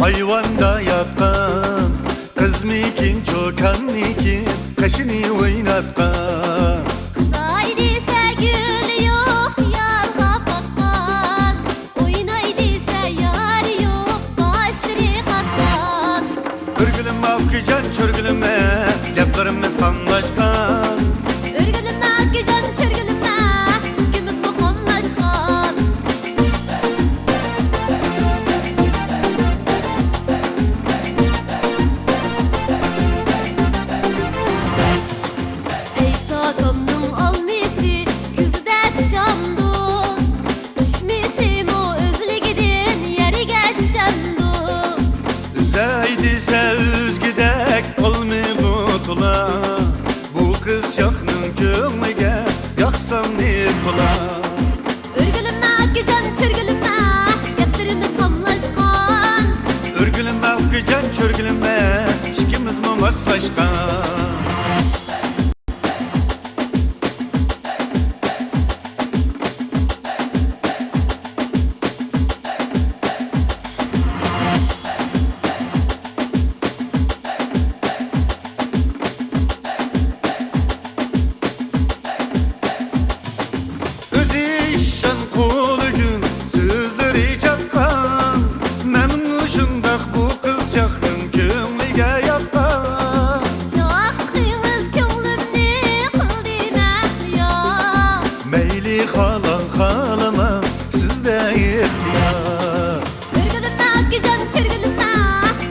ayvanda yatkan, kız mikin çokan mikin, kaşını oynatkan. Kısaydıysa gül yok, yalga bakkan. Oynaydıysa yar yok, başları katkan. Örgülüm akıcan çörgülüme, yaplarımız kanlaşkan. Örgülüme akıcan çörgülüme, ikimiz bu kanlaşkan. Ey sakamның almisi, күзде düşamdı. Düşmisim o özligidin, yeriga düşamdı. Üzeydiyse üzgidek olmuyor kutula. Bu kız şaknın kömlige, yaksam ne kula. Örgülüme akıcan çörgülüme, yaptırımız kamlaşkan. Örgülüme akıcan çörgülüme, şikimiz mi maslaşkan. İşen kolu gün sözleri çakkan. Memnun uşundak bu kız şahrın kömlige yakkan. Çok sıkıyınız könglimni kıldın ya. Meyli halan halana sizde ihtiyar. Örgülüme akıcan çörgülüme,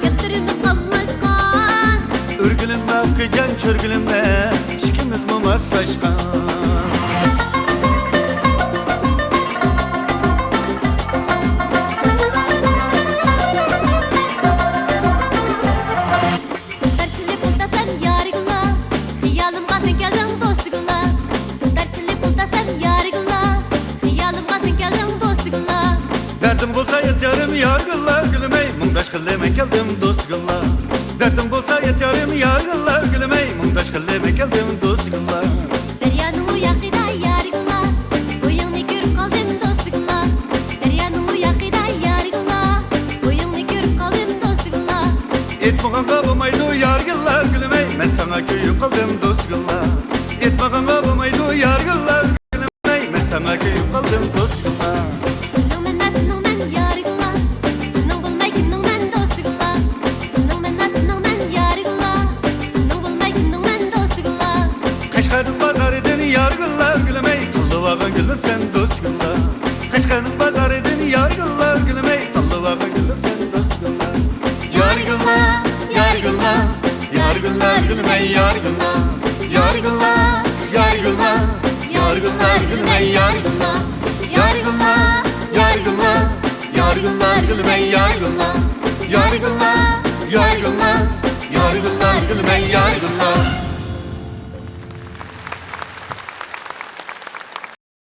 yaptırımız kamlaşkan. Örgülüme akıcan çörgülüme, şikimiz mi maslaşkan. Dertçili bulda sen yarigula, hıyalımga sen geldin dostugula. Dertçili bulda sen yarigula, hıyalımga sen geldin dostugula. Derdim bolsa yeterim yargılar gülümey, mungdaş kıleme geldim dostgılla. Derdim bolsa yeterim yargılar gülümey, mungdaş kıleme geldim dostgılla. Deryanın uyakida yarigula, boyunni görüp kaldım dostugula. Deryanın uyakida yarigula, boyunni görüp kaldım dostugula. Etmağan kalımaydı yargılar gülümey, ben sana köyüp kaldım dostgılla. Etmağan kalımaydı yargılar gülümey, ben sana köyüp kaldım dostgılla. Sınıng men yarigula, sınıng bulmay kinning men dostugula. Sınıng men yarigula, sınıng bulmay kinning men dostugula. Kaşgarın pazar edin yargılar gülümey, tallıvağın gülüm sen dostgılla. Kaşgarın pazar edin yargılar gülümey, tallıvağın gülüm sen dostgılla. Yargılla, yargılla, yargılar gülümey yargılla. Yargılla, yargılla, yargılar gülümey yargılla. Yargılla, yargılla, yargılar gülümey yargılla. Yargılla, yargılla, yargılar gülümey yargılla.